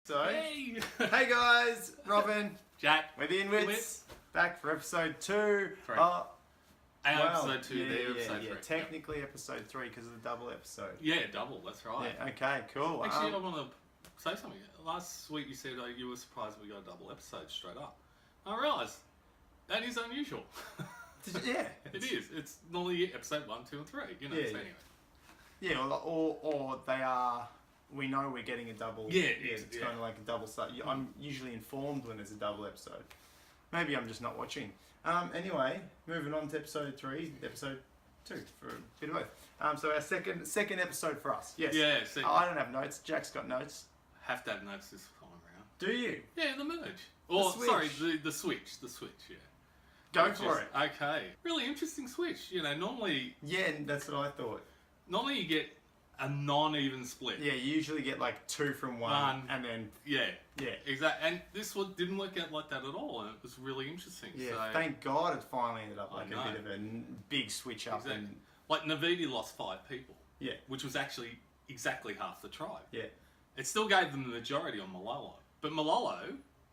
So, Hey! hey guys, Robin, Jack. we're the Inwits, back for episode 2. Three. Well, Episode 2, yeah, episode 3. technically episode 3 because of the double episode. Yeah, double, that's right. Yeah, okay, cool. Actually, I want to say something. Last week you said you were surprised we got a double episode straight up. I realised that is unusual. Yeah. It is. It's normally episode 1, 2 and 3, you know, Yeah, so yeah. anyway. Yeah, or they are, we know we're getting a double. Yeah, it's yeah. kind of like a double start. I'm usually informed when there's a double episode. Maybe I'm just not watching. Anyway, moving on to episode 3, episode 2 for a bit of both. So our second episode for us. Yes. Yeah, see, I don't have notes. Jack's got notes. have to have notes this time around. Do you? Yeah, the merge. Or, Switch. sorry, the switch, yeah. Go Which for is- it. Okay. Really interesting switch. You know, normally Yeah, that's what I thought. you get a non-even split. Yeah, you usually get like 2 from one, and then Yeah. yeah. Exactly, and this one didn't work out like that at all, and it was really interesting. Yeah, so, thank God it finally ended up I like a know. bit of a big switch up. Exactly. And like Naviti lost 5 people, yeah, which was actually exactly half the tribe. yeah. It still gave them the majority on Malolo, but Malolo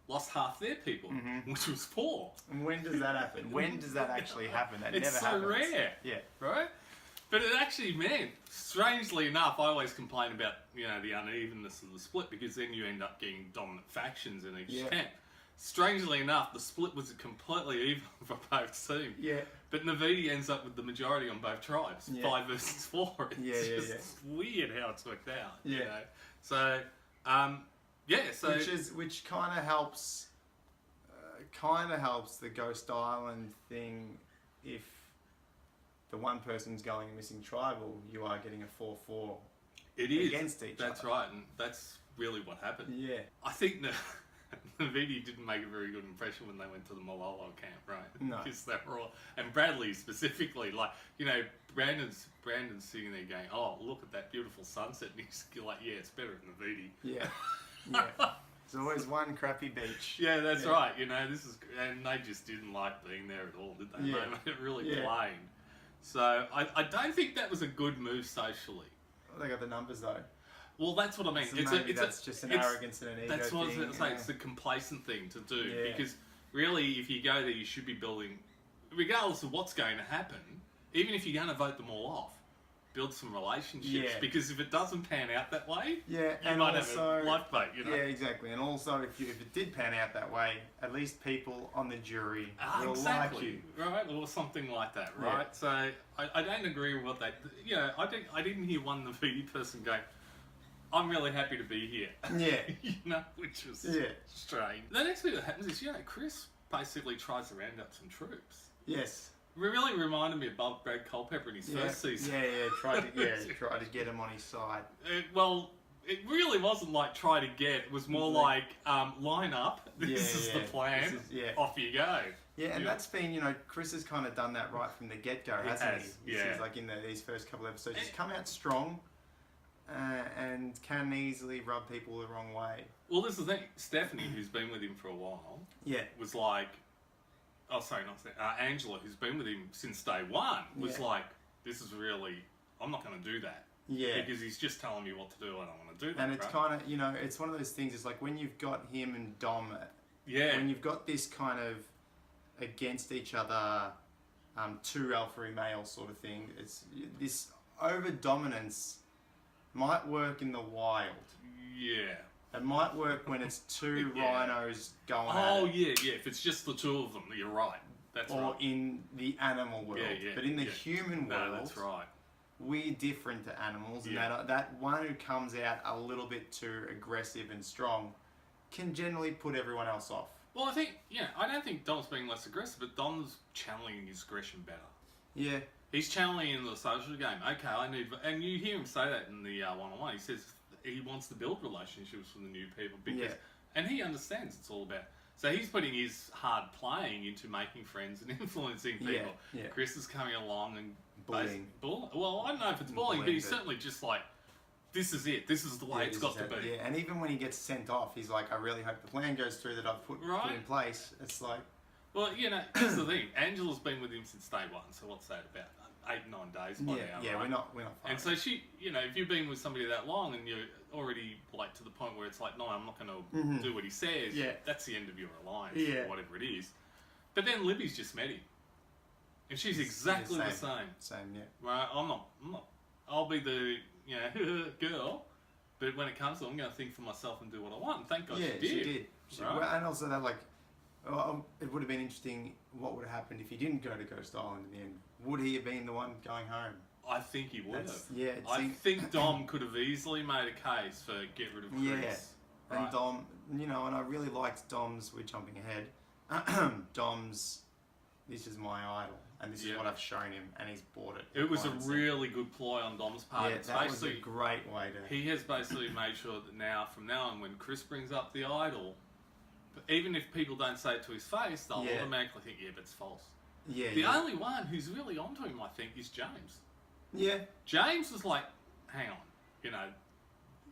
lost half their people, which was 4. And when does that happen? When does that actually happen? That It's never so happens. rare. Yeah. Right? But it actually meant, strangely enough, I always complain about, you know, the unevenness of the split because then you end up getting dominant factions in each Yeah. camp. Strangely enough, the split was completely even for both teams. Yeah. But Naviti ends up with the majority on both tribes, Yeah. 5 versus 4. It's Yeah, just weird how it's worked out. Yeah. You know? So, so Which kind of helps the Ghost Island thing if the one person's going missing tribal, you are getting a 4-4 it is against each That's other. right, and that's really what happened. Yeah. I think Naviti didn't make a very good impression when they went to the Malolo camp, right? No. Because they were all, and Bradley specifically, like, you know, Brandon's sitting there going, "Oh, look at that beautiful sunset," and he's like, "Yeah, it's better than Naviti." Yeah. Yeah. There's always one crappy beach. Yeah, that's Yeah. right. You know, and they just didn't like being there at all, did they? Yeah. They made it really Yeah. plain. So I don't think that was a good move socially. They got the numbers though. Well, that's what I mean. So maybe that's just an arrogance and an ego That's what I was thing, going to say. yeah. It's a complacent thing to do Yeah. because really, if you go there, you should be building, regardless of what's going to happen. Even if you're going to vote them all off, build some relationships. Yeah. Because if it doesn't pan out that way, Yeah, you and might also, have a lifeboat. You know. yeah, exactly. And also, if it did pan out that way, at least people on the jury will Exactly. like you. Right, or something like that, Yeah. right? So I don't agree with what they. You know, I didn't hear one Naviti person go, "I'm really happy to be here." Yeah. You know, which was Yeah. strange. The next thing that happens is, you know, Chris basically tries to round up some troops. Yes. It really reminded me of Brad Culpepper in his first season. Yeah. Tried to get him on his side. It really wasn't like try to get. It was more like line up. This is the plan. Off you go. Yeah, and that's been, Chris has kind of done that right from the get-go, hasn't has, he? yeah. He's like in these first couple episodes, he's come out strong and can easily rub people the wrong way. Well, this is the thing. Stephanie, who's been with him for a while, Yeah. was like, oh, sorry, not Stephanie, Angela, who's been with him since day one, was Yeah. like, this is really, I'm not going to do that. Yeah. Because he's just telling me what to do. I don't want to do that. And it's right? kind of, it's one of those things, it's like when you've got him and Dom, Yeah. when you've got this kind of against each other, 2 alpha male sort of thing, it's this over dominance might work in the wild. Yeah. It might work when it's 2 Yeah. rhinos going Oh, at it, yeah. If it's just the 2 of them, you're right. That's or right. in the animal world. Yeah. But in the yeah. human No, world, that's right. we're different to animals, and Yeah. that one who comes out a little bit too aggressive and strong can generally put everyone else off. Well, I don't think Dom's being less aggressive, but Dom's channeling his aggression better. Yeah. He's channeling in the social game. Okay, and you hear him say that in the one-on-one. He says he wants to build relationships with the new people because, and he understands it's all about. So he's putting his hard playing into making friends and influencing people. Yeah. Chris is coming along and Bullying. Well, I don't know if it's bullying, but he's but- certainly just like, this is it. This is the way it's got to be. Yeah, and even when he gets sent off, he's like, I really hope the plan goes through that I've put in place. It's like... Well, here's the thing. Angela's been with him since day one, so what's that, about 8-9 days by now, Yeah, right? we're not far. And so she, if you've been with somebody that long and you're already like to the point where it's like, no, I'm not going to do what he says. Yeah. That's the end of your alliance, Yeah. or whatever it is. But then Libby's just met him, and she's exactly the same. Same, yeah. Right? I'm not. I'll be the girl, but when it comes to it, I'm going to think for myself and do what I want. And thank God she did. Right? Well, and also that it would have been interesting what would have happened if he didn't go to Ghost Island in the end. Would he have been the one going home? I think he would have. Yeah, I think Dom could have easily made a case for get rid of Chris. Yeah, right? and Dom, and I really liked Dom's. We're jumping ahead. Dom's. This is my idol, and this is what I've shown him, and he's bought it. It was a really good ploy on Dom's part. Yeah, it's that was a great way to. He has basically made sure that from now on, when Chris brings up the idol, even if people don't say it to his face, they'll automatically think, but it's false. Yeah. The only one who's really onto him, I think, is James. Yeah. James was like, hang on,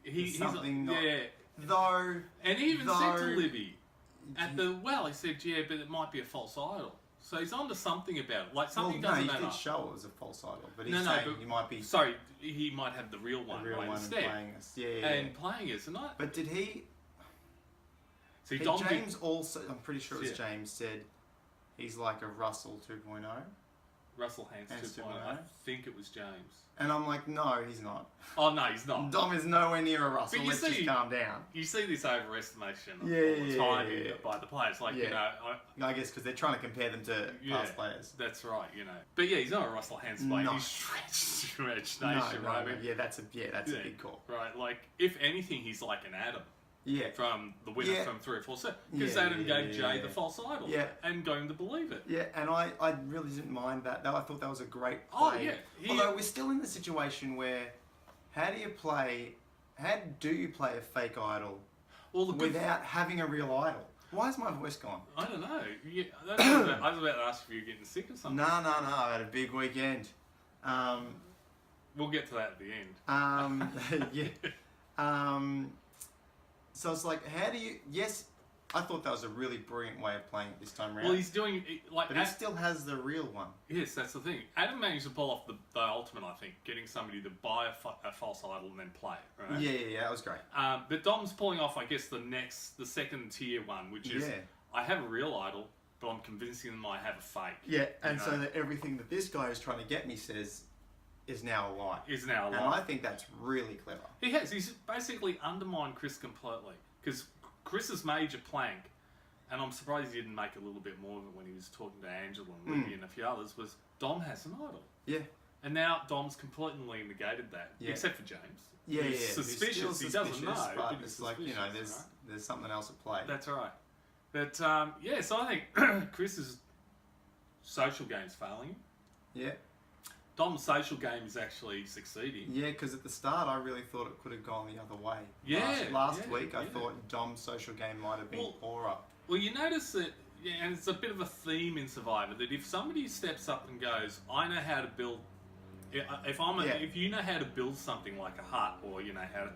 he's something not. Yeah. Though. And he even said to Libby at the well, he said, but it might be a false idol. So he's onto soming about it. Like something doesn't matter. He did show it was a false idol, but he's saying he might be. Sorry, he might have the real one, instead. Playing us. Yeah. And playing us, But did he? See, James also. I'm pretty sure it's James said he's like a Russell 2.0. Russell Hans 2.0. I think it was James. And I'm like, no, he's not. Oh, no, he's not. Dom is nowhere near a Russell. But Let's just calm down. You see this overestimation all the time by the players. Like, I guess because they're trying to compare them to past players. That's right, But yeah, he's not a Russell Hans player. He's stretched nation, right? Yeah, that's a big call. Right, like, if anything, he's like an Adam. Yeah. From the winner from 3 or 4 sets. Because Adam gave Jay the false idol. Yeah. And got him to believe it. Yeah, and I really didn't mind that. I thought that was a great play. Oh, yeah. Although we're still in the situation where how do you play a fake idol without having a real idol? Why is my voice gone? I don't know. Yeah, I was about to ask if you were getting sick or something. No. I had a big weekend. We'll get to that at the end. Yeah. So it's like, how do you... Yes, I thought that was a really brilliant way of playing it this time around. Well, he's doing... But he still has the real one. Yes, that's the thing. Adam managed to pull off the ultimate, I think, getting somebody to buy a false idol and then play it, right? Yeah, that was great. But Dom's pulling off, I guess, the second tier one, which is, I have a real idol, but I'm convincing them I have a fake. Yeah, and so that everything that this guy is trying to get me says... is now a lie. And I think that's really clever. He's basically undermined Chris completely. Because Chris's major plank, and I'm surprised he didn't make a little bit more of it when he was talking to Angela and Libby and a few others, was Dom has an idol. Yeah. And now Dom's completely negated that. Yeah. Except for James. Yeah, he's suspicious. He doesn't know. But it's like, there's something else at play. That's right. But, so I think Chris's social game's failing him. Yeah. Dom's social game is actually succeeding. Yeah, because at the start I really thought it could have gone the other way. Yeah. Last week I thought Dom's social game might have been poorer. Well, you notice that, and it's a bit of a theme in Survivor, that if somebody steps up and goes, I know how to build... If you know how to build something like a hut, or you know how to...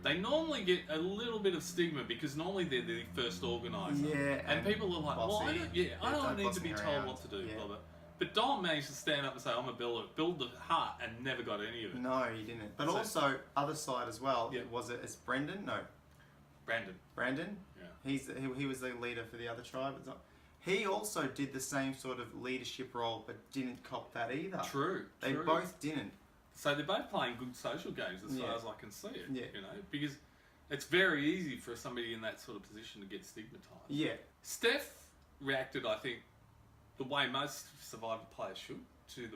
They normally get a little bit of stigma because normally they're the first organiser. Yeah. And people are like, bossy, I don't need to be told what to do, blah, blah. But Dom managed to stand up and say, I'm a builder, build the hut, and never got any of it. No, he didn't. But also, other side as well, it's Brendan? No. Brandon? Yeah. He was the leader for the other tribe. He also did the same sort of leadership role, but didn't cop that either. True. They both didn't. So they're both playing good social games as far as I can see it. Yeah. Because it's very easy for somebody in that sort of position to get stigmatised. Yeah. Steph reacted, I think, the way most Survivor players should to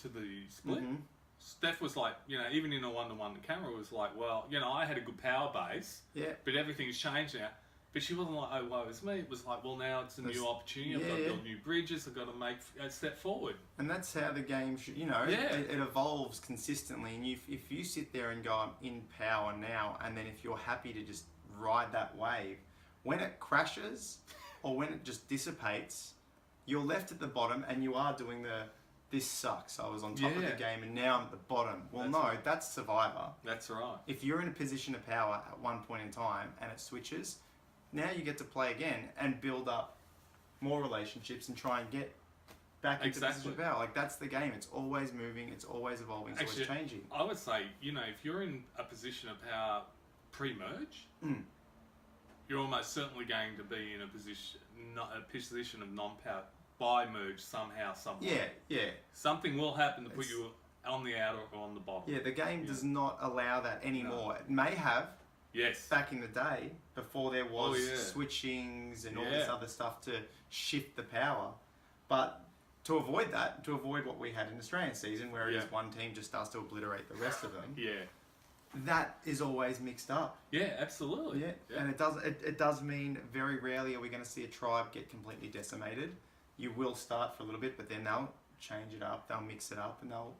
the split. Mm-hmm. Steph was like, even in a one-to-one, the camera was like, well, I had a good power base, but everything's changed now. But she wasn't like, oh, woe is me. It was like, well, now it's a new opportunity. I've got to build new bridges. I've got to make a step forward. And that's how the game should, it evolves consistently. And if you sit there and go, I'm in power now, and then if you're happy to just ride that wave, when it crashes or when it just dissipates, you're left at the bottom and you are doing this sucks. I was on top of the game and now I'm at the bottom. Well, that's Survivor. That's right. If you're in a position of power at one point in time and it switches, now you get to play again and build up more relationships and try and get back into the position of power. Like, that's the game. It's always moving. It's always evolving. It's always changing. I would say, if you're in a position of power pre-merge, you're almost certainly going to be in a position of non-power by merge somehow, somewhere. Yeah. Something will happen to put you on the outer or on the bottom. Yeah, the game does not allow that anymore. It may have. Yes. Back in the day, before there was switchings and all this other stuff to shift the power. But to avoid that, to avoid what we had in Australian season, where it is one team just starts to obliterate the rest of them, that is always mixed up. Yeah, absolutely. Yeah. And it does mean very rarely are we going to see a tribe get completely decimated. You will start for a little bit, but then they'll change it up, they'll mix it up, and they'll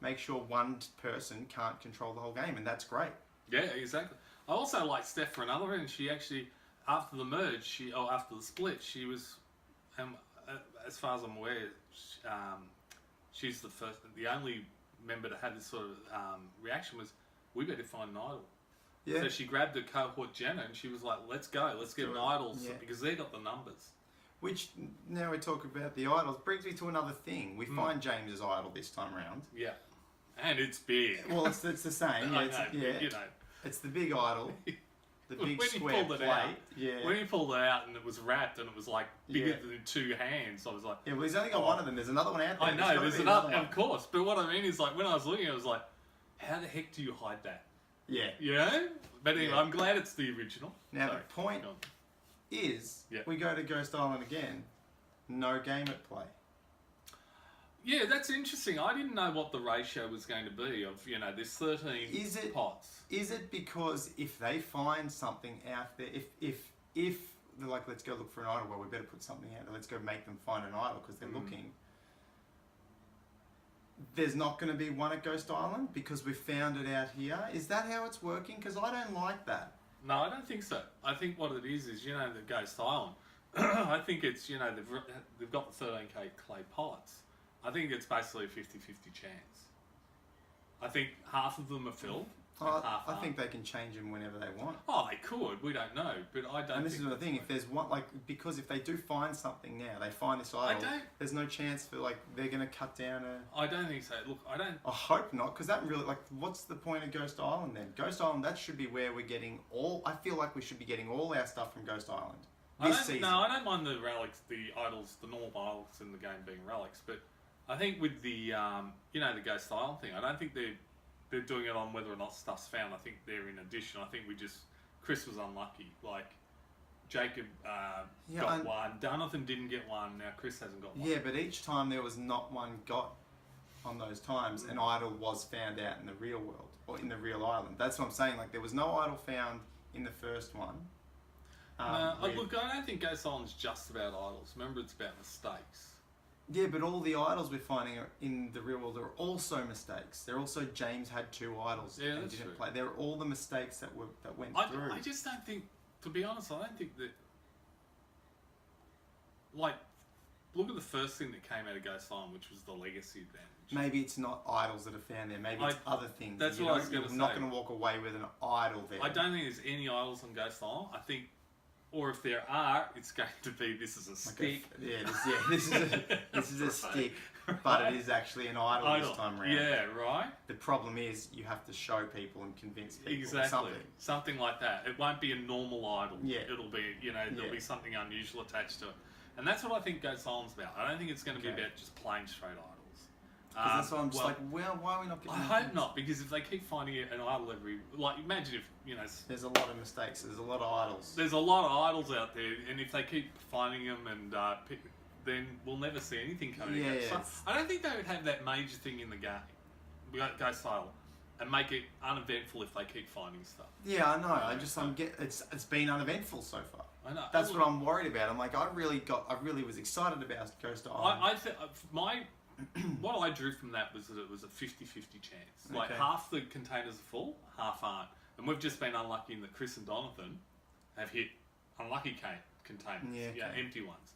make sure one person can't control the whole game, and that's great. Yeah, exactly. I also like Steph for another reason. She actually, after the merge, after the split, she was, as far as I'm aware, she's the only member to have this sort of reaction was, we better find an idol. Yeah. So she grabbed her cohort Jenna and she was like, let's go, let's get an idol, because they got the numbers. Which, now we talk about the idols, brings me to another thing. We find James's idol this time around. Yeah. And it's big. Well, it's the same. It's the big idol. The big square plate. When he pulled it out and it was wrapped and it was like bigger than 2 hands, I was like... Yeah, well, he's only got one of them. There's another one out there. I know, there's another one. Of course. But what I mean is, like, when I was looking, I was like, how the heck do you hide that? Yeah. You know? But anyway, I'm glad it's the original. Now, the point is, we go to Ghost Island again, no game at play. Yeah, that's interesting. I didn't know what the ratio was going to be of, there's 13 pots. Is it because if they find something out there, if they're like, let's go look for an idol, well, we better put something out there, let's go make them find an idol because they're looking. There's not going to be one at Ghost Island because we found it out here. Is that how it's working? Because I don't like that. No, I don't think so. I think what it is the Ghost Island. I think it's, they've got the 13k clay pots. I think it's basically a 50-50 chance. I think half of them are filled. I think they can change them whenever they want. Oh, they could. We don't know, but I don't. And this is the thing: if there's one, because if they do find something now, they find this idol. There's no chance for they're going to cut down a. I don't think so. Look, I don't. I hope not, because that really what's the point of Ghost Island then? Ghost Island, that should be where we're getting all. I feel like we should be getting all our stuff from Ghost Island this season. No, I don't mind the relics, the idols, the normal idols in the game being relics, but I think with the the Ghost Island thing, I don't think they're doing it on whether or not stuff's found. I think they're in addition. I think Chris was unlucky. Like, Jacob got one. Jonathan didn't get one. Now Chris hasn't got one. Yeah, but each time there was not one got on those times, an idol was found out in the real world, or in the real island. That's what I'm saying. Like, there was no idol found in the first one. Look, I don't think Ghost Island's just about idols. Remember, it's about mistakes. Yeah, but all the idols we're finding in the real world are also mistakes. They're also James had 2 idols and didn't play. They're all the mistakes that went through. I just don't think, to be honest, I don't think that. Like, look at the first thing that came out of Ghost Island, which was the legacy advantage. Maybe it's not idols that are found there. Maybe it's other things. That's what I was going to say. You're not going to walk away with an idol there. I don't think there's any idols on Ghost Island. I think. Or if there are, it's going to be this is a stick. This is a stick, but it is actually an idol this time around. Yeah, right. The problem is you have to show people and convince people something like that. It won't be a normal idol. Yeah. It'll be there'll be something unusual attached to it, and that's what I think Ghost Island's about. I don't think it's going to be about just plain straight idols. That's why I'm just why are we not getting... I hope not, because if they keep finding an idol imagine if, There's a lot of mistakes, there's a lot of idols. There's a lot of idols out there, and if they keep finding them, and then we'll never see anything coming again. So I don't think they would have that major thing in the game, Ghost Island, and make it uneventful if they keep finding stuff. Yeah, I know, it's been uneventful so far. I know. That's what I'm worried about. I'm like, I really was excited about Ghost Island. What I drew from that was that it was a 50-50 chance. Like, half the containers are full, half aren't. And we've just been unlucky in that Chris and Jonathan have hit unlucky containers. Empty ones.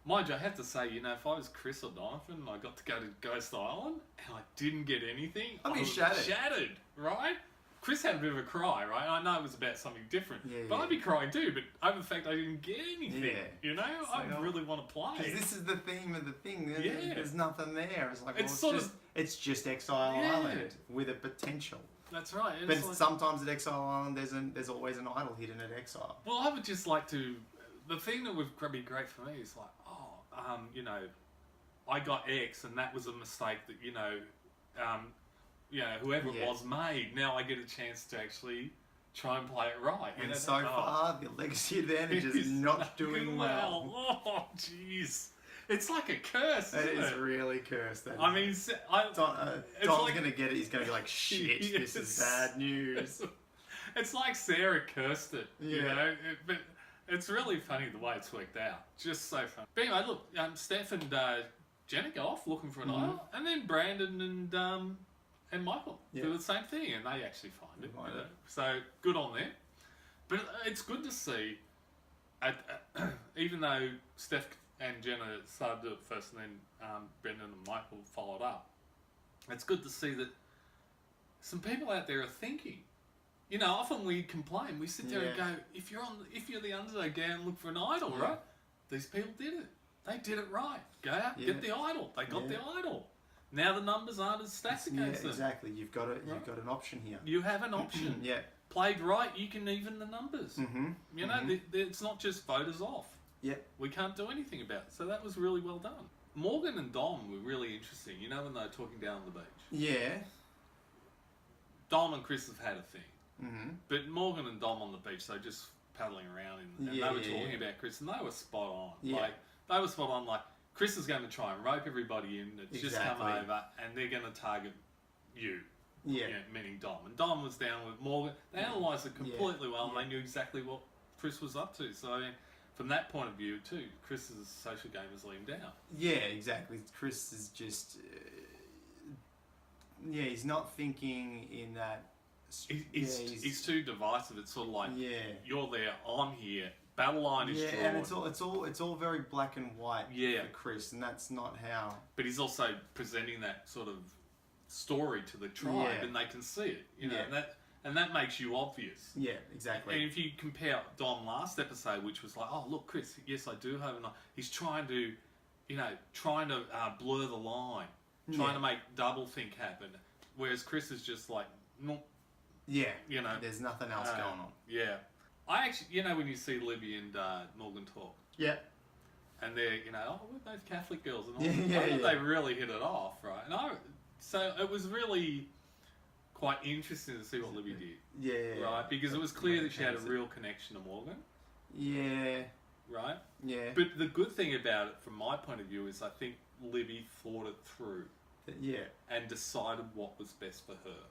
Mind you, I have to say, if I was Chris or Jonathan and I got to go to Ghost Island and I didn't get anything, I'd be shattered. Shattered, right? Chris had a bit of a cry, right? I know it was about something different, but I'd be crying too. But over the fact I didn't get anything, I really want to play. Because this is the theme of the thing. There's nothing there. It's like, it's just Exile Island with a potential. That's right. But sometimes at Exile Island, there's always an idol hidden at Exile. Well, I would just like to. The thing that would be great for me is like, you know, I got X, and that was a mistake that whoever it was made. Now I get a chance to actually try and play it right. And so far, the legacy advantage is not doing well. Oh, jeez. It's like a curse, isn't it? It is really cursed. I mean, Dom's going to get it. He's going to be like, shit, this is bad news. It's like Sarah cursed it, you know? But it's really funny the way it's worked out. Just so funny. But anyway, look, Steph and Jenna go off looking for an idol. And then Brandon and Michael do the same thing. And they actually find it. You know? So, good on them. But it's good to see, even though Steph and Jenna started to do it first, and then Brendan and Michael followed up. It's good to see that some people out there are thinking. You know, often we complain. We sit there and go, if you're the underdog, go and look for an idol, right? These people did it. They did it right. Go out, get the idol. They got the idol. Now the numbers aren't as stacked against them. Exactly. You've got an option here. You have an option. Played right, you can even the numbers. You know, it's not just voters off. We can't do anything about it. So that was really well done. Morgan and Dom were really interesting. You know when they were talking down on the beach? Dom and Chris have had a thing. But Morgan and Dom on the beach, they were just paddling around and they were talking about Chris, and they were spot on. Like, they were spot on. Like, Chris is going to try and rope everybody in that's just come over, and they're going to target you. Meaning Dom. And Dom was down with Morgan. They analysed it completely well, and they knew exactly what Chris was up to. So, I mean, from that point of view, too, Chris's social game has let him down. Yeah, exactly. Chris is just... he's not thinking in that... He's too divisive. It's sort of like, you're there, I'm here. Battle line is drawn. And it's all very black and white for Chris, and that's not how... But he's also presenting that sort of story to the tribe, and they can see it, you know, and that makes you obvious. Yeah, exactly. And if you compare Dom last episode, which was like, oh, look, Chris, yes, I do have an... He's trying to, blur the line, trying to make double think happen, whereas Chris is just like, no. Yeah, there's nothing else going on. Yeah. I actually, when you see Libby and Morgan talk. Yeah. And they're, we're both Catholic girls and all. They really hit it off, right? And so it was really quite interesting to see what Libby did. Yeah. Right? Because it was clear that she had a real connection to Morgan. Yeah. Right? Yeah. But the good thing about it, from my point of view, is I think Libby thought it through. Yeah. And decided what was best for her.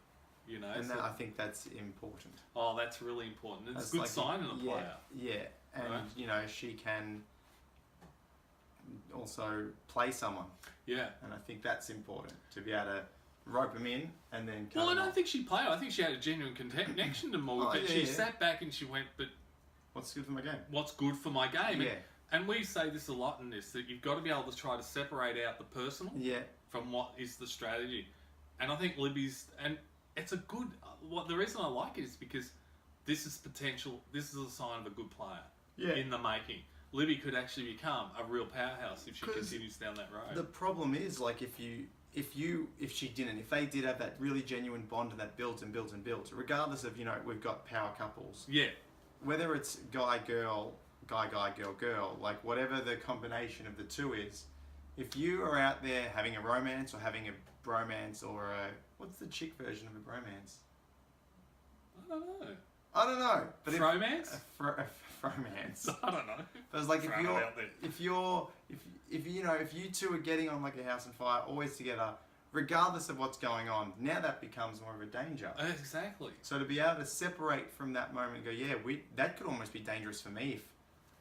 And I think that's important. Oh, that's really important. It's a good sign in a player. Yeah, and she can also play someone. Yeah, and I think that's important to be able to rope them in and then. Well, I don't think she played. I think she had a genuine connection to Morgan. But she sat back and she went, "But what's good for my game? What's good for my game?" Yeah. And we say this a lot in this, that you've got to be able to try to separate out the personal from what is the strategy. And I think Libby's it's a good... the reason I like it is because this is potential... This is a sign of a good player in the making. Libby could actually become a real powerhouse if she continues down that road. The problem is, like, if they did have that really genuine bond and that builds and builds and builds, regardless of, we've got power couples. Yeah. Whether it's guy, girl, girl, like, whatever the combination of the two is, if you are out there having a romance or having a bromance or a... What's the chick version of a bromance? I don't know. But romance? Romance. I don't know. But it's like if you two are getting on like a house on fire, always together, regardless of what's going on, now that becomes more of a danger. Exactly. So to be able to separate from that moment and go, that could almost be dangerous for me if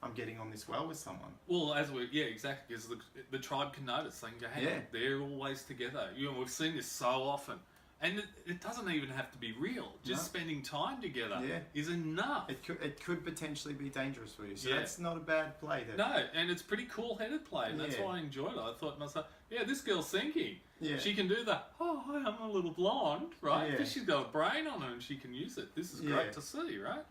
I'm getting on this well with someone. Well, exactly, because the tribe can notice. They can go, hey, they're always together. We've seen this so often. And it doesn't even have to be real. Just spending time together is enough. It could potentially be dangerous for you. So that's not a bad play. No, and it's pretty cool-headed play. And that's why I enjoyed it. I thought to myself, this girl's thinking. Yeah. She can do the, hi, I'm a little blonde, right? Because she's got a brain on her and she can use it. This is great to see, right?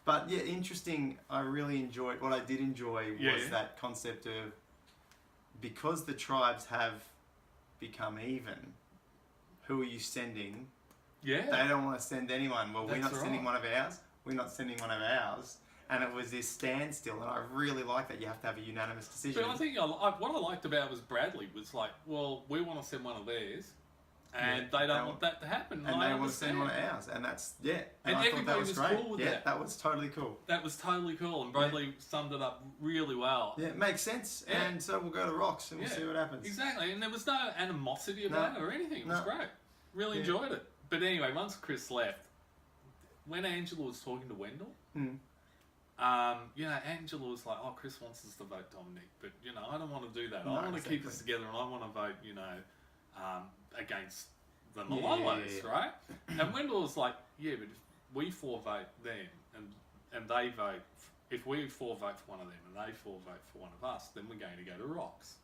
But interesting. I really enjoyed. What I did enjoy was that concept of, because the tribes have become even, who are you sending Yeah. They don't want to send anyone. Well, we're That's not sending right. one of ours. We're not sending one of ours. And it was this standstill, and I really like that you have to have a unanimous decision. But I think what I liked about it was Bradley was like, well, we want to send one of theirs, and they don't want that to happen. And they want to send one of ours, and that's, And I thought everybody that was was great. cool with yeah, that. that was totally cool. That was totally cool, and Bradley summed it up really well. Yeah, it makes sense. Yeah. And so we'll go to Rocks, and we'll see what happens. Exactly, and there was no animosity about it or anything. It was great. Really enjoyed it. But anyway, once Chris left, when Angela was talking to Wendell, Angela was like, "Oh, Chris wants us to vote Domenick, but I don't want to do that. I want to keep us together, and I want to vote, against the Malolos, right?" And Wendell was like, "Yeah, but if we four vote them, and they vote, if we four vote for one of them, and they four vote for one of us, then we're going to go to Rocks."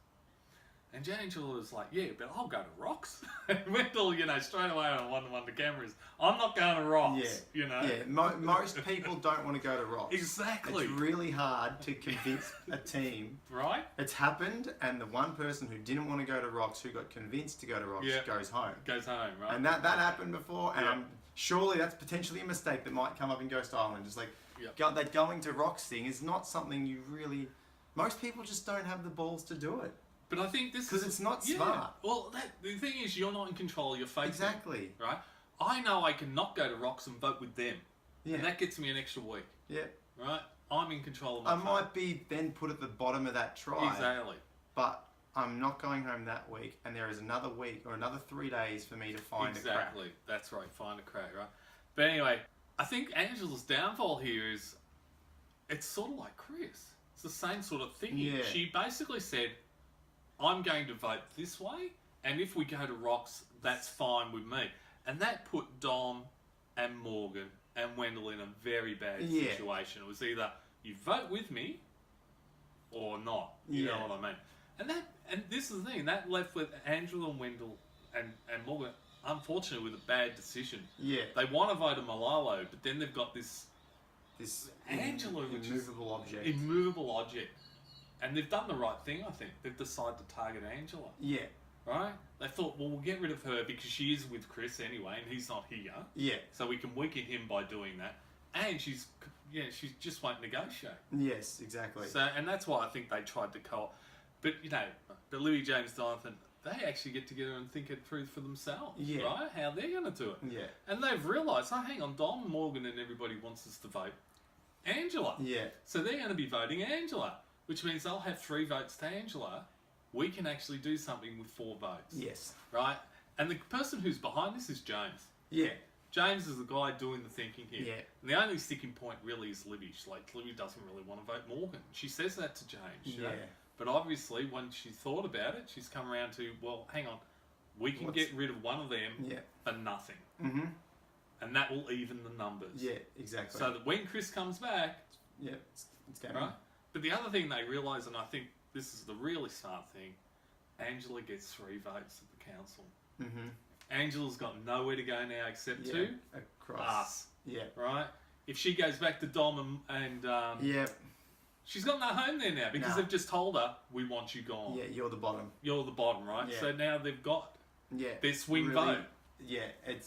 And Angela was like, "Yeah, but I'll go to Rocks." And Wendell, straight away on one-to-one to cameras, "I'm not going to Rocks." Yeah, most people don't want to go to Rocks. Exactly. It's really hard to convince a team. Right? It's happened, and the one person who didn't want to go to Rocks, who got convinced to go to Rocks, goes home. Goes home, right? And that happened before, and surely that's potentially a mistake that might come up in Ghost Island. Just like that going to Rocks thing is not something you really... Most people just don't have the balls to do it. But I think this is... Because it's not smart. Well, the thing is, you're not in control of your fate. Exactly. Right? I know I can not go to Rocks and vote with them. Yeah. And that gets me an extra week. Yeah. Right? I'm in control of my fate. might be then put at the bottom of that try. Exactly. But I'm not going home that week, and there is another week or another 3 days for me to find a crack. Exactly. That's right. Find a crack, right? But anyway, I think Angela's downfall here is... It's sort of like Chris. It's the same sort of thing. Yeah. She basically said... I'm going to vote this way, and if we go to Rocks, that's fine with me. And that put Dom and Morgan and Wendell in a very bad situation. It was either you vote with me or not. You know what I mean? And this is the thing, that left with Angela and Wendell and Morgan, unfortunately, with a bad decision. Yeah. They want to vote a Malolo, but then they've got this Angela, which immovable object. Immovable object. And they've done the right thing, I think. They've decided to target Angela. Yeah. Right? They thought, well, we'll get rid of her because she is with Chris anyway, and he's not here. Yeah. So we can weaken him by doing that. And she just won't negotiate. Yes, exactly. So, and that's why I think they tried to But, the Louis James Jonathan, they actually get together and think it through for themselves. Yeah. Right? How they're going to do it. Yeah. And they've realised, oh, hang on, Dom, Morgan and everybody wants us to vote Angela. Yeah. So they're going to be voting Angela. Which means they'll have 3 votes to Angela. We can actually do something with 4 votes. Yes. Right? And the person who's behind this is James. Yeah. James is the guy doing the thinking here. Yeah. And the only sticking point really is Libby. Libby doesn't really want to vote Morgan. She says that to James. You know? But obviously, when she thought about it, she's come around to, well, hang on. We can get rid of one of them for nothing. Mm-hmm. And that will even the numbers. Yeah, exactly. So that when Chris comes back... Yeah, it's going right? But the other thing they realise, and I think this is the really smart thing, Angela gets 3 votes at the council. Mm-hmm. Angela's got nowhere to go now except to us. Yeah. Right? If she goes back to Dom and she's got no home there now because they've just told her, we want you gone. Yeah, you're the bottom. You're the bottom, right? Yeah. So now they've got their swing really, vote. Yeah,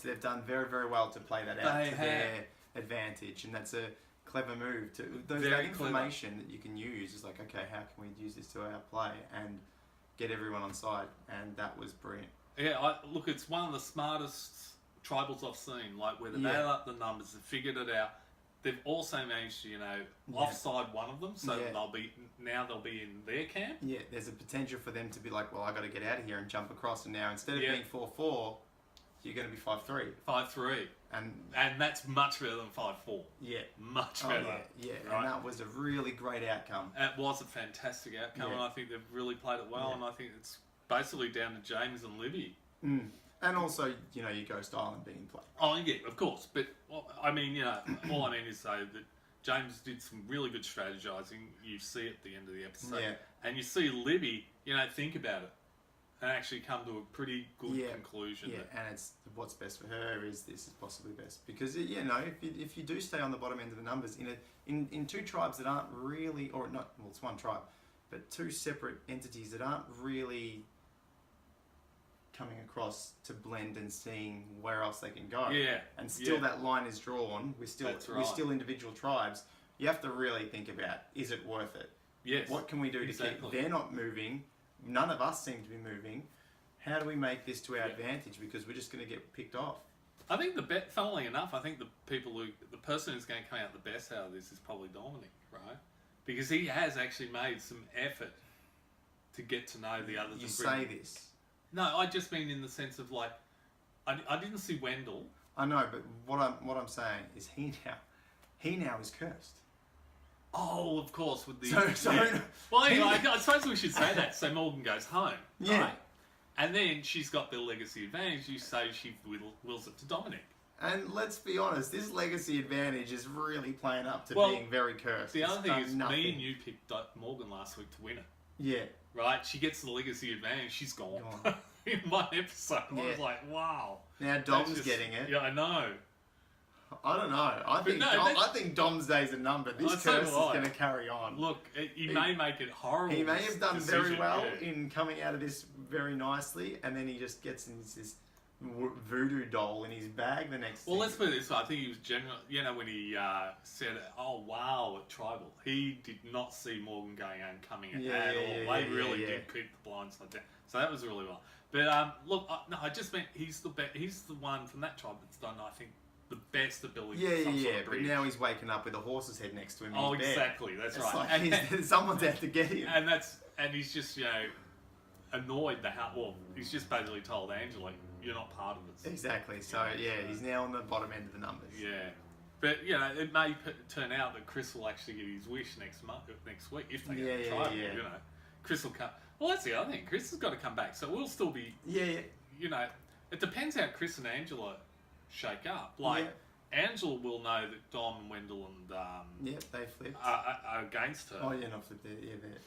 they've done very, very well to play that out to their advantage, and that's a clever move. That information that you can use is like, okay, how can we use this to our play and get everyone on side? And that was brilliant. Yeah, look, it's one of the smartest tribals I've seen. Like where they've added up the numbers, they've figured it out. They've also managed to, offside one of them, so they'll be in their camp. Yeah, there's a potential for them to be like, well, I got to get out of here and jump across, and now instead of being 4-4, you're going to be 5-3. 5-3. And that's much better than 5-4. Yeah. Much better. Yeah, right? And that was a really great outcome. It was a fantastic outcome, and I think they've really played it well, and I think it's basically down to James and Libby. Mm. And also, your Ghost Island being played. Oh, yeah, of course. But, I mean, all I mean is say that James did some really good strategizing. You see at the end of the episode. Yeah. And you see Libby, think about it. And actually come to a pretty good conclusion. Yeah, and it's what's best for her is this is possibly best. Because, if you do stay on the bottom end of the numbers, in 2 tribes that aren't really, or not, well, it's 1 tribe, but 2 separate entities that aren't really coming across to blend and seeing where else they can go. Yeah. And still that line is drawn. We're still individual tribes. You have to really think about, is it worth it? Yes. What can we do to keep... They're not moving. None of us seem to be moving. How do we make this to our advantage? Because we're just going to get picked off. I think funnily enough, I think the person who's going to come out the best out of this is probably Domenick, right? Because he has actually made some effort to get to know the others. You say this. No, I just mean in the sense of like, I didn't see Wendell. I know, but what I'm saying is he now is cursed. Oh, of course, with the... So Well, anyway, I suppose we should say that. So Morgan goes home, yeah. right? And then she's got the legacy advantage. You say she wills it to Domenick. And let's be honest, this legacy advantage is really playing up to being very cursed. The other thing is, me and you picked Morgan last week to win it. Yeah. Right? She gets the legacy advantage. She's gone. In one episode. I was like, wow. Now Dom's getting it. Yeah, I know. I don't know. I think Dom's days are numbered. This curse is going to carry on. Look, he may make it horrible. He may have done very well in coming out of this very nicely, and then he just gets in this voodoo doll in his bag the next Well, let's put it this way. I think he was general. You know, when he said, "Oh wow," at Tribal, he did not see Morgan going out and coming at all. They really did keep the blindside down. So that was really well. But look, no, I just meant he's the one from that tribe that's done, I think, the best ability. But now he's waking up with a horse's head next to him. Oh, exactly. That's right. Like, and someone's out to get him. And he's just annoyed he's just basically told Angela, you're not part of this. Exactly. So he's now on the bottom end of the numbers. Yeah. But it may turn out that Chris will actually get his wish next week if they get the trial. Chris will come. Well, that's the other thing. Chris has got to come back, so we'll still be. It depends how Chris and Angela shake up. Angela will know that Dom and Wendell and they flipped are against her. Oh yeah, not flipped. They're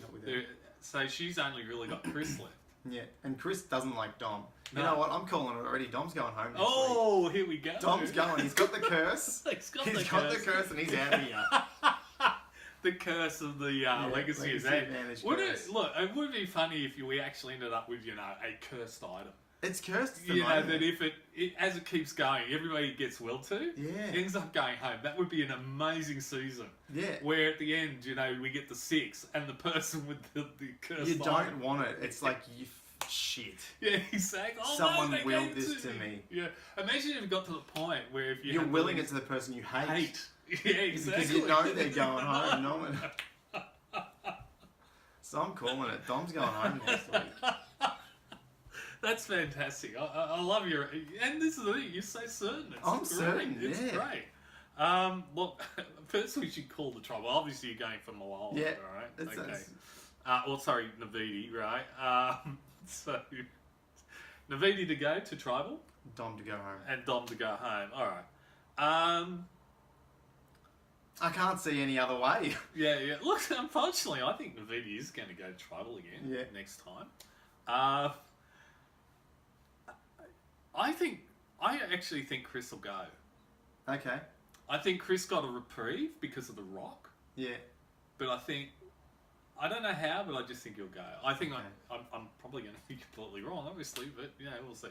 not with her. So she's only really got Chris left. Yeah, and Chris doesn't like Dom. No. You know what? I'm calling it already. Dom's going home next week. Here we go. Dom's going. He's got the curse. He's got the curse and he's out of here. The curse of the legacy advantage. It would be funny if we actually ended up with a cursed item. It's cursed. That if as it keeps going, everybody gets willed to. Ends up going home. That would be an amazing season. Yeah. Where at the end, we get the 6 and the person with the cursed. You don't want it. It's like shit. Yeah, exactly. Someone willed this to me. Yeah. Imagine if it got to the point where if you're willing it to the person you hate. Yeah, exactly. Because you know they're going home. So I'm calling it. Dom's going home next week. That's fantastic. I love your... And this is the thing, you're so certain. I'm certain, It's great. Look, first we should call the tribe. Obviously you're going for Malolo, right? Okay. Sorry, Naviti, right? So, Naviti to go to tribal. Dom to go home. And Dom to go home. All right. I can't see any other way. Yeah. Look, unfortunately, I think Naviti is going to go tribal again next time. I actually think Chris will go. Okay. I think Chris got a reprieve because of the Rock. Yeah. But I don't know how, but I just think he'll go. I think I'm probably going to be completely wrong, obviously, but we'll see.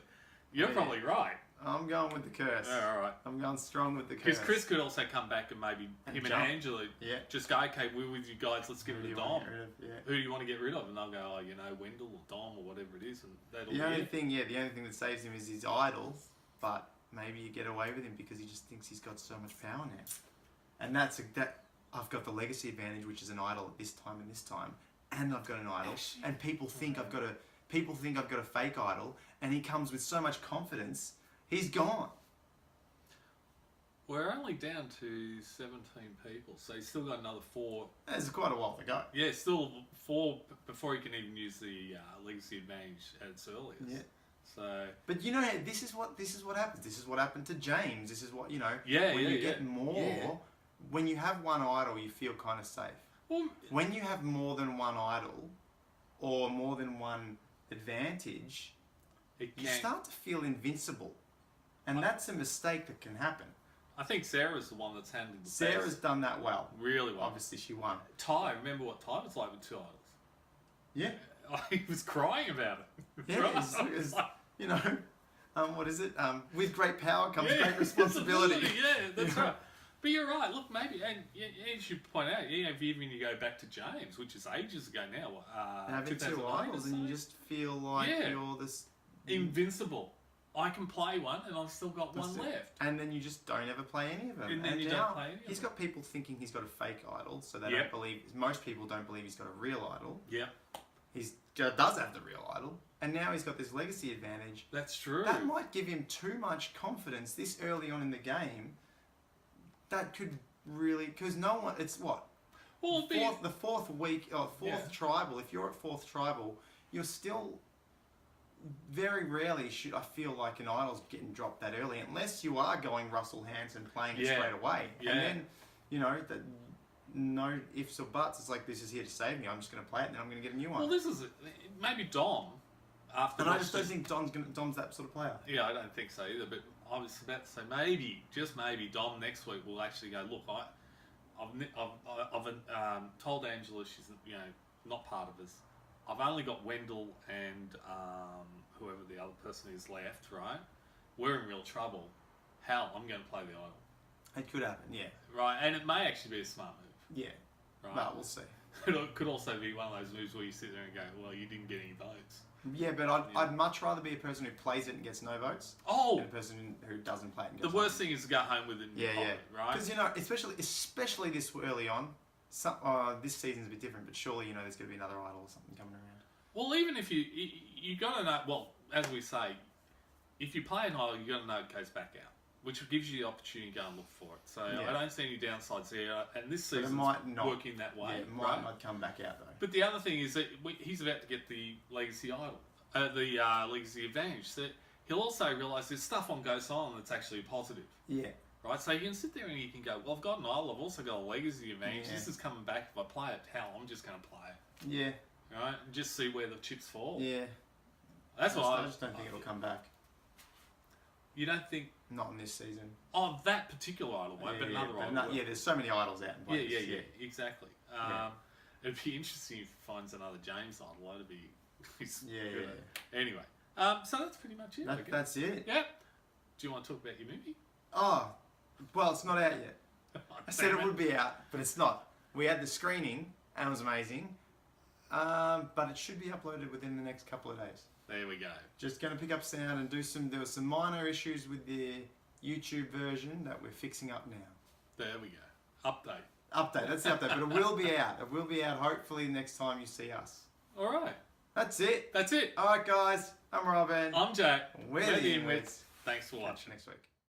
You're probably right. I'm going with the curse. Yeah, all right. I'm going strong with the curse. Because Chris could also come back and maybe him and Angela just go, okay, we're with you guys, let's get rid of Dom. Who do you want to get rid of? And they'll go, Wendell or Dom or whatever it is. And that'll the only thing that saves him is his idol, but maybe you get away with him because he just thinks he's got so much power now. And I've got the legacy advantage, which is an idol at this time and this time, and I've got an idol, and people think I've got a fake idol, and he comes with so much confidence, he's gone. We're only down to 17 people, so he's still got another 4. There's quite a while to go. Yeah, still 4 before he can even use the legacy advantage at its earliest. Yeah. So, but this is what happens. This is what happened to James. This is what when you get more. When you have one idol, you feel kind of safe. Well, when you have more than one idol, or more than one advantage, you start to feel invincible, and that's a mistake that can happen. I think Sarah's the one that's handled the best. Sarah's done that well. Really well. Obviously, she won. Ty, remember what Ty was like with 2 idols? Yeah. He was crying about it. Yeah, You know, what is it? With great power comes great responsibility. Yeah, that's right. But you're right. Look, maybe, and as you point out, even you go back to James, which is ages ago now. Having 2 idols, and you just feel like you're this invincible. I can play one, and I've still got one left. And then you just don't ever play any of them. And then you don't play any of them. He's got people thinking he's got a fake idol, so they don't believe. Most people don't believe he's got a real idol. Yeah. He does have the real idol, and now he's got this legacy advantage. That's true. That might give him too much confidence this early on in the game. That could really, because no one. It's what. Well, the fourth week or fourth tribal. If you're at fourth tribal, you're still. Very rarely should I feel like an idol's getting dropped that early, unless you are going Russell Hanson playing it straight away, and then that no ifs or buts. It's like, this is here to save me. I'm just going to play it, and then I'm going to get a new one. Well, this is maybe Dom. After, and I just don't think Dom's that sort of player. Yeah, I don't think so either. But I was about to say maybe, just maybe, Dom next week will actually go. Look, I've told Angela she's not part of us. I've only got Wendell and whoever the other person is left, right? We're in real trouble. Hell, I'm going to play the idol. It could happen, yeah. Right, and it may actually be a smart move. Yeah. Right. Well, we'll see. It could also be one of those moves where you sit there and go, well, you didn't get any votes. Yeah, but I'd much rather be a person who plays it and gets no votes than a person who doesn't play it and gets the worst thing is to go home with it in your pocket, right? Because, especially this early on, this season's a bit different, but surely there's going to be another idol or something coming around. Well, even if you got to know. Well, as we say, if you play an idol, you got to know it goes back out, which gives you the opportunity to go and look for it. So I don't see any downsides there. And this season's working that way. It might not come back out though. But the other thing is that he's about to get the legacy idol, the legacy advantage. So he'll also realise there's stuff on Goes On that's actually positive. Yeah. Right, so you can sit there and you can go, well, I've got an idol, I've also got a legacy advantage. This is coming back. If I play it, hell, I'm just going to play it. Yeah. Right, and just see where the chips fall. Yeah. That's why I just don't think it'll come back. You don't think? Not in this season. Oh, that particular idol won't, but another idol. There's so many idols out in place. Yeah, exactly. It'd be interesting if he finds another James idol. That'd be. Anyway, so that's pretty much it. That's it. Yeah. Do you want to talk about your movie? Oh, well, it's not out yet. I said it would be out, but it's not. We had the screening, and it was amazing. But it should be uploaded within the next couple of days. There we go. Just going to pick up sound and do there were some minor issues with the YouTube version that we're fixing up now. There we go. Update. That's the update, but it will be out. It will be out hopefully next time you see us. All right. That's it. That's it. All right, guys. I'm Robin. I'm Jack. We're the Inwits. Thanks for watching. Catch you next week.